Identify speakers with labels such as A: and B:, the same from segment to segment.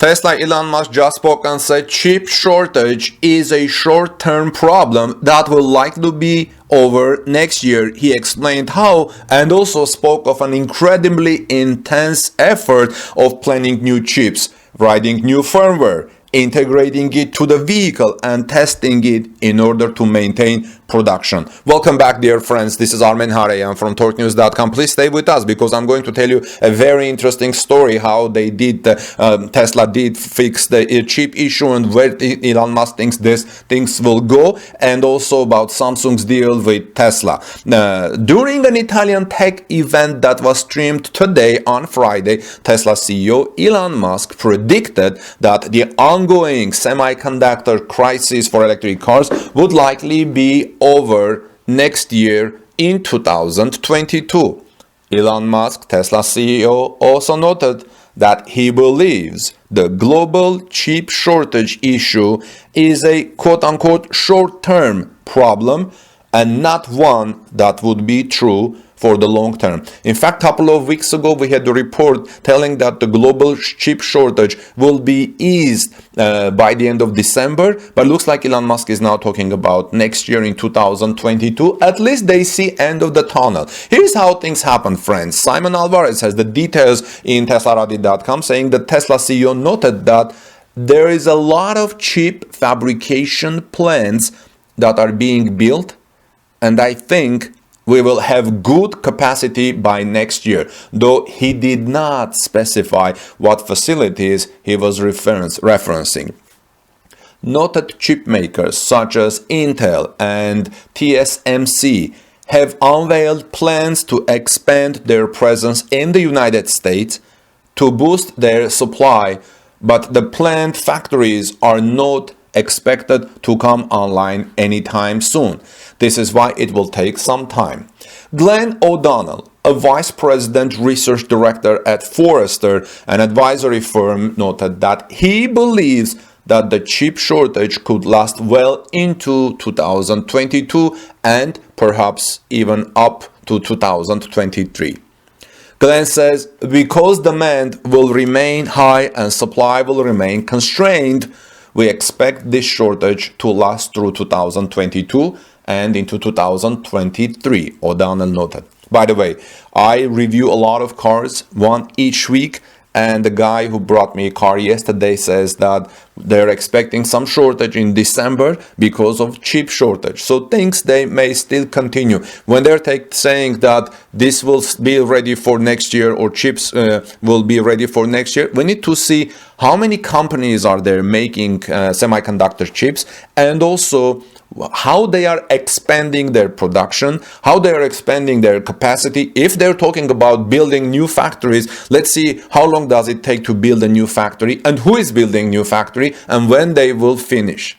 A: Tesla Elon Musk just spoke and said chip shortage is a short-term problem that will likely be over next year. He explained how and also spoke of an incredibly intense effort of planning new chips, writing new firmware, integrating it to the vehicle and testing it in order to maintain production. Welcome back, dear friends. This is Armen Hareyan from TorqueNews.com. Please stay with us because I'm going to tell you a very interesting story how they did Tesla did fix the chip issue and where Elon Musk thinks things will go, and also about Samsung's deal with Tesla. During an Italian tech event that was streamed today on Friday, Tesla CEO Elon Musk predicted that the ongoing semiconductor crisis for electric cars would likely be over next year in 2022. Elon Musk, Tesla CEO, also noted that he believes the global chip shortage issue is a quote-unquote short-term problem and not one that would be true for the long term. In fact, a couple of weeks ago, we had a report telling that the global chip shortage will be eased by the end of December, but looks like Elon Musk is now talking about next year in 2022. At least they see end of the tunnel. Here's how things happen, friends. Simon Alvarez has the details in TeslaRadi.com, saying the Tesla CEO noted that there is a lot of chip fabrication plants that are being built, and I think we will have good capacity by next year, though he did not specify what facilities he was referencing. Noted chipmakers such as Intel and TSMC have unveiled plans to expand their presence in the United States to boost their supply, but the planned factories are not expected to come online anytime soon. This is why it will take some time. Glenn O'Donnell, a vice president research director at Forrester, an advisory firm, noted that he believes that the chip shortage could last well into 2022 and perhaps even up to 2023. Glenn says, because demand will remain high and supply will remain constrained, we expect this shortage to last through 2022 and into 2023, O'Donnell noted. By the way, I review a lot of cars, one each week, and the guy who brought me a car yesterday says that they're expecting some shortage in December because of chip shortage. So things they may still continue. When they're saying that this will be ready for next year or chips will be ready for next year, we need to see how many companies are there making semiconductor chips, and also how they are expanding their production, how they are expanding their capacity. If they're talking about building new factories, let's see how long does it take to build a new factory and who is building new factory and when they will finish.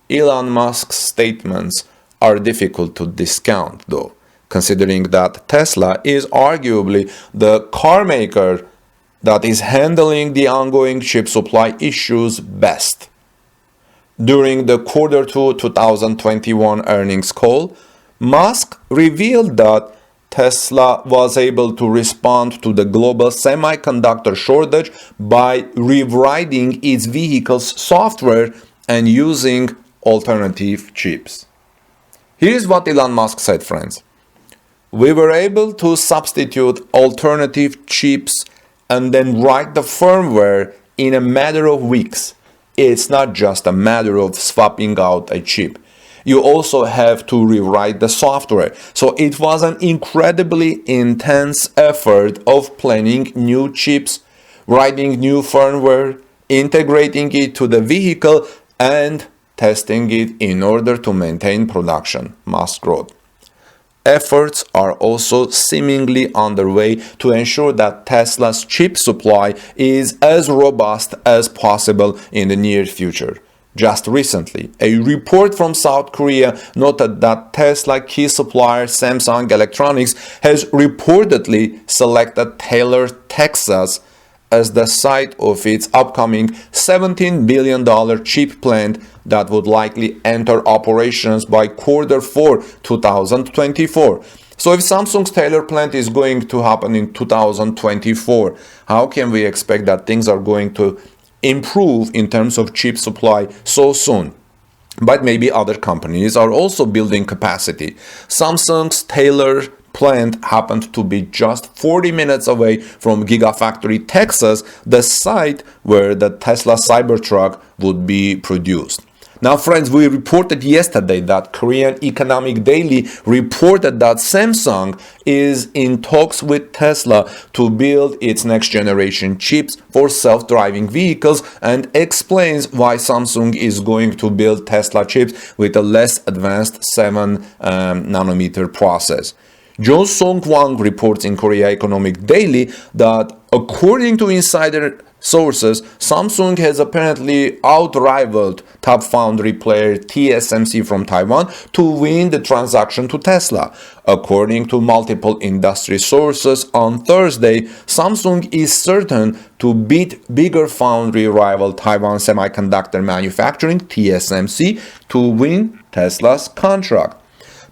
A: Elon Musk's statements are difficult to discount though, considering that Tesla is arguably the car maker that is handling the ongoing chip supply issues best. During the Q2 2021 earnings call, Musk revealed that Tesla was able to respond to the global semiconductor shortage by rewriting its vehicle's software and using alternative chips. Here's what Elon Musk said, friends. We were able to substitute alternative chips and then write the firmware in a matter of weeks. It's not just a matter of swapping out a chip. You also have to rewrite the software. So it was an incredibly intense effort of planning new chips, writing new firmware, integrating it to the vehicle, and testing it in order to maintain production, Musk wrote. Efforts are also seemingly underway to ensure that Tesla's chip supply is as robust as possible in the near future. Just recently, a report from South Korea noted that Tesla key supplier Samsung Electronics has reportedly selected Taylor, Texas as the site of its upcoming $17 billion chip plant that would likely enter operations by Q4 2024. So if Samsung's Taylor plant is going to happen in 2024, how can we expect that things are going to improve in terms of chip supply so soon. But maybe other companies are also building capacity. Samsung's Taylor plant happened to be just 40 minutes away from Gigafactory Texas, the site where the Tesla Cybertruck would be produced. Now, friends, we reported yesterday that Korean Economic Daily reported that Samsung is in talks with Tesla to build its next generation chips for self-driving vehicles, and explains why Samsung is going to build Tesla chips with a less advanced 7 nanometer process. Jo Song-kwang reports in Korea Economic Daily that according to insider sources, Samsung has apparently outrivaled top foundry player TSMC from Taiwan to win the transaction to Tesla. According to multiple industry sources, on Thursday, Samsung is certain to beat bigger foundry rival Taiwan Semiconductor Manufacturing TSMC to win Tesla's contract.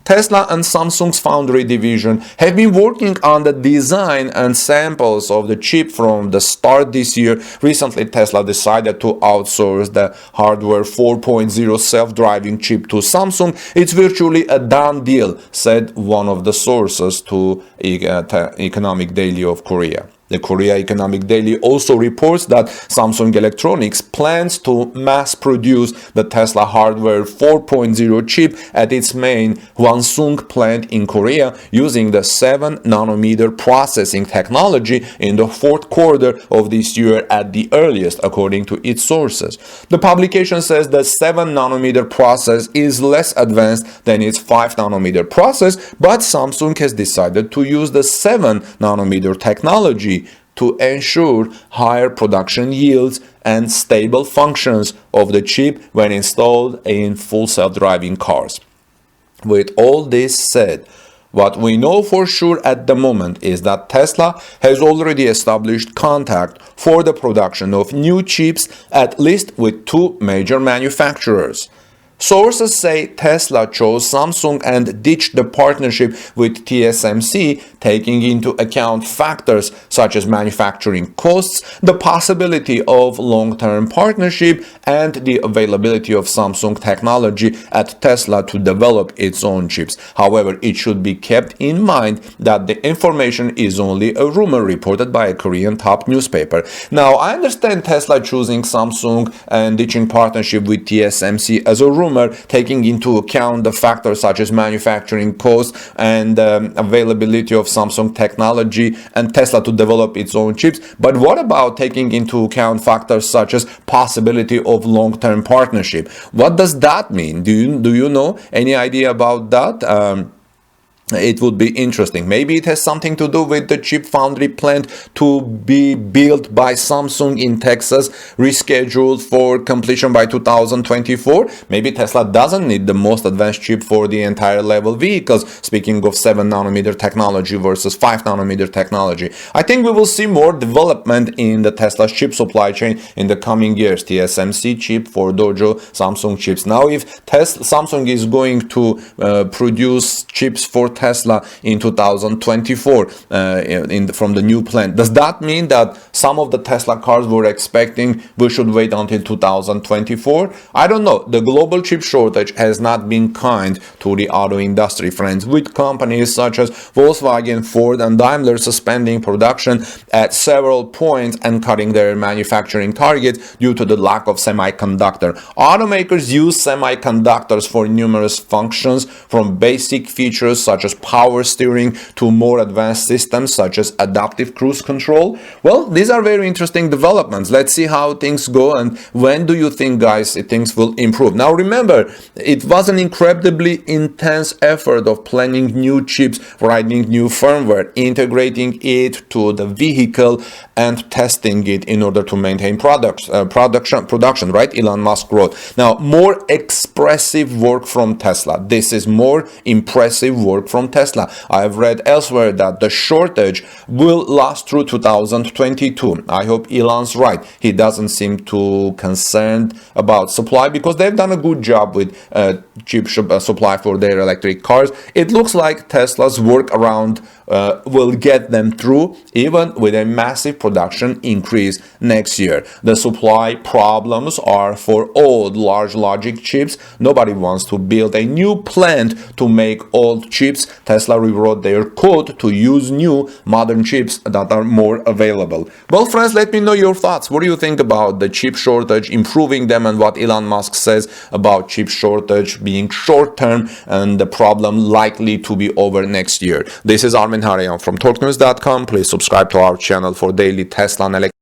A: Tesla and Samsung's foundry division have been working on the design and samples of the chip from the start this year. Recently, Tesla decided to outsource the hardware 4.0 self-driving chip to Samsung. It's virtually a done deal, said one of the sources to Economic Daily of Korea. The Korea Economic Daily also reports that Samsung Electronics plans to mass produce the Tesla hardware 4.0 chip at its main Hwangsung plant in Korea using the 7 nanometer processing technology in the fourth quarter of this year at the earliest, according to its sources. The publication says the 7 nanometer process is less advanced than its 5 nanometer process, but Samsung has decided to use the 7 nanometer technology to ensure higher production yields and stable functions of the chip when installed in full self-driving cars. With all this said, what we know for sure at the moment is that Tesla has already established contact for the production of new chips, at least with 2 major manufacturers. Sources say Tesla chose Samsung and ditched the partnership with TSMC, taking into account factors such as manufacturing costs, the possibility of long-term partnership, and the availability of Samsung technology at Tesla to develop its own chips. However, it should be kept in mind that the information is only a rumor reported by a Korean top newspaper. Now, I understand Tesla choosing Samsung and ditching partnership with TSMC as a rumor, taking into account the factors such as manufacturing costs and availability of Samsung technology and Tesla to develop its own chips. But what about taking into account factors such as possibility of long-term partnership? What does that mean? Do you know any idea about that? It would be interesting. Maybe it has something to do with the chip foundry plant to be built by Samsung in Texas, rescheduled for completion by 2024. Maybe Tesla doesn't need the most advanced chip for the entire level vehicles, speaking of 7 nanometer technology versus 5 nanometer technology. I think we will see more development in the Tesla chip supply chain in the coming years. TSMC chip for Dojo, Samsung chips. Now, if Samsung is going to produce chips for Tesla in 2024 from the new plant, does that mean that some of the Tesla cars we're expecting we should wait until 2024? I don't know. The global chip shortage has not been kind to the auto industry, friends, with companies such as Volkswagen, Ford, and Daimler suspending production at several points and cutting their manufacturing targets due to the lack of semiconductor. Automakers use semiconductors for numerous functions, from basic features such as power steering to more advanced systems such as adaptive cruise control. Well, these are very interesting developments. Let's see how things go, and when do you think, guys, things will improve? Now, remember, it was an incredibly intense effort of planning new chips, writing new firmware, integrating it to the vehicle, and testing it in order to maintain production, right? Elon Musk wrote. Now, more expressive work from Tesla. This is more impressive work from Tesla. I have read elsewhere that the shortage will last through 2022. I hope Elon's right. He doesn't seem too concerned about supply because they've done a good job with chip supply for their electric cars. It looks like Tesla's workaround will get them through even with a massive production increase next year. The supply problems are for old large logic chips. Nobody wants to build a new plant to make old chips. Tesla rewrote their code to use new modern chips that are more available. Well, friends, let me know your thoughts. What do you think about the chip shortage, improving them, and what Elon Musk says about chip shortage being short term and the problem likely to be over next year? This is Armin Harayan from TalkNews.com. Please subscribe to our channel for daily Tesla and electronics